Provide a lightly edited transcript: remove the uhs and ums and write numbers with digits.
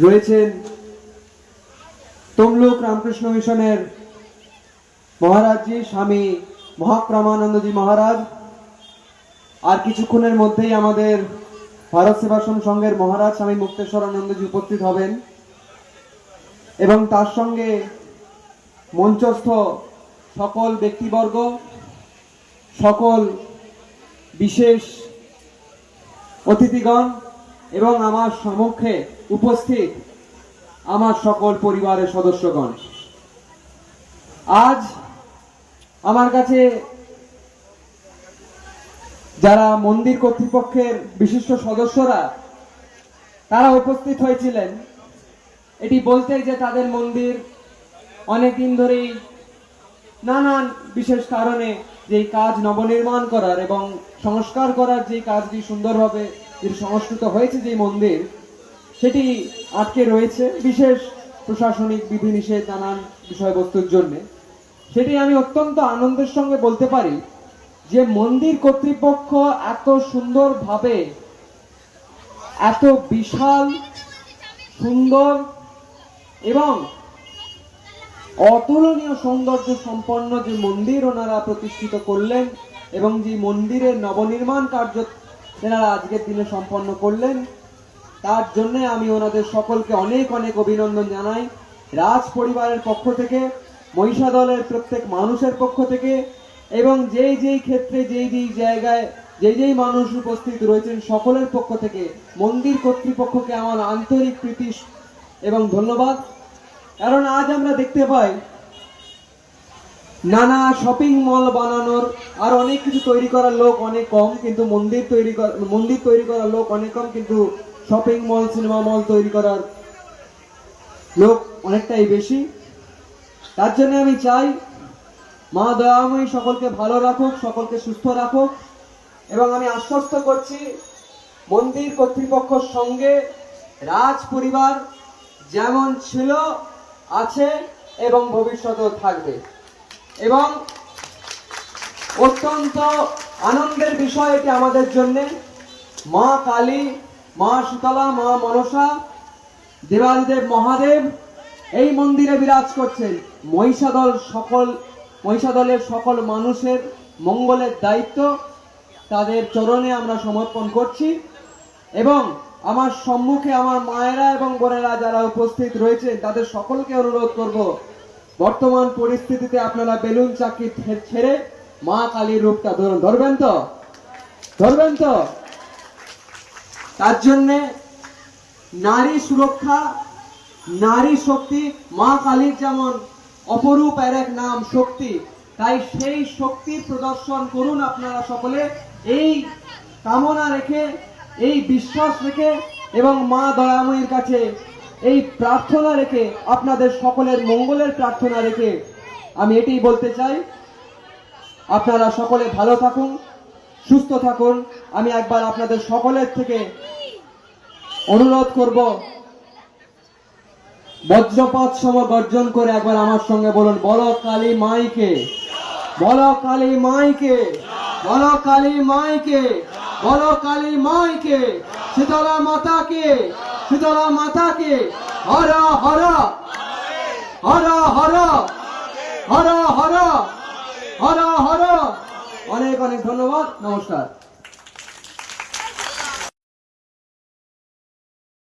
রয়েছেন তমলুক রামকৃষ্ণ মিশনের মহারাজজি স্বামী মহাপ্রমানন্দজি মহারাজ। আর কিছুক্ষণের মধ্যেই আমাদের ভারত সেবাশ্রম সংঘের মহারাজ স্বামী মুক্তেশ্বরানন্দজি উপস্থিত হবেন এবং তার সঙ্গে মঞ্চস্থ সকল ব্যক্তিবর্গ, সকল বিশেষ অতিথিগণ এবং আমার সম্মুখে উপস্থিত আমার সকল পরিবারের সদস্যগণ। আজ আমার কাছে যারা মন্দির কর্তৃপক্ষের বিশিষ্ট সদস্যরা তারা উপস্থিত হয়েছিলেন, এটি বলতে যে তাদের মন্দির অনেকদিন ধরেই নানান বিশেষ কারণে যে কাজ নবনির্মাণ করার এবং সংস্কার করার যে কাজটি সুন্দরভাবে যে সংস্কৃত হয়েছে যে মন্দির, সেটি আটকে রয়েছে বিশেষ প্রশাসনিক বিধিনিষেধ নানান বিষয়বস্তুর জন্য। সেটি আমি অত্যন্ত আনন্দের সঙ্গে বলতে পারি যে মন্দির কর্তৃপক্ষ এত সুন্দরভাবে, এত বিশাল সুন্দর এবং অতুলনীয় সৌন্দর্য সম্পন্ন যে মন্দির ওনারা প্রতিষ্ঠিত করলেন এবং যে মন্দিরের নবনির্মাণ কার্য তেনারা আজকের দিনে সম্পন্ন করলেন, তার জন্য আমি ওনাদের সকলকে অনেক অনেক অভিনন্দন জানাই। রাজ পরিবারের পক্ষ থেকে, মহিষা দলের প্রত্যেক মানুষের পক্ষ থেকে এবং যেই যেই ক্ষেত্রে যেই যেই জায়গায় যেই মানুষ উপস্থিত রয়েছেন সকলের পক্ষ থেকে মন্দির কর্তৃপক্ষকে আমার আন্তরিক প্রীতি এবং ধন্যবাদ। কারণ আজ আমরা দেখতে পাই নানা শপিং মল বানানোর আর অনেক কিছু তৈরি করার লোক অনেক কম, কিন্তু মন্দির তৈরি করার লোক অনেক কম, কিন্তু শপিং মল, সিনেমা মল তৈরি করার লোক অনেকটাই বেশি। তার জন্য আমি চাই মা দয়াময়ী সকলকে ভালো রাখুক, সকলকে সুস্থ রাখুক এবং আমি আশ্বস্ত করছি মন্দির কর্তৃপক্ষের সঙ্গে রাজ পরিবার যেমন ছিল, আছে এবং ভবিষ্যতেও থাকবে। এবং অত্যন্ত আনন্দের বিষয় এটি আমাদের জন্য, মা কালী, মা শীতলা, মা মনসা, দেবাদিদেব মহাদেব এই মন্দিরে বিরাজ করছেন। মহিষা দলের সকল মানুষের মঙ্গলের দায়িত্ব তাদের চরণে আমরা সমর্পণ করছি এবং আমার সম্মুখে আমার মায়েরা এবং বোনেরা যারা উপস্থিত রয়েছে তাদের সকলকে অনুরোধ করব, বর্তমান পরিস্থিতিতে আপনারা বেলুন চাকি ছেড়ে মা কালীর রূপটা ধরবেন তো। তার জন্য নারী সুরক্ষা, নারী শক্তি, মা কালীর যেমন অপরূপ আর এক নাম শক্তি, তাই সেই শক্তির প্রদর্শন করুন আপনারা সকলে, এই কামনা রেখে, এই বিশ্বাস রেখে এবং মা দয়াময়ীর কাছে এই প্রার্থনা রেখে, আপনাদের সকলের মঙ্গলের প্রার্থনা রেখে আমি এটাই বলতে চাই, আপনারা সকলে ভালো থাকুন, সুস্থ থাকুন। আমি একবার আপনাদের সকলের থেকে অনুরোধ করব, বজ্রপাত সম গর্জন করে একবার আমার সঙ্গে বলুন, বলো কালী মাইকে, বলো কালী মাইকে, বলো কালী মাইকে, বলো কালী মাইকে, শীতলা মাতাকে, শীতলা মাতাকে, হর হর হর হর হর হর হর হর। অনেক অনেক ধন্যবাদ, নমস্কার।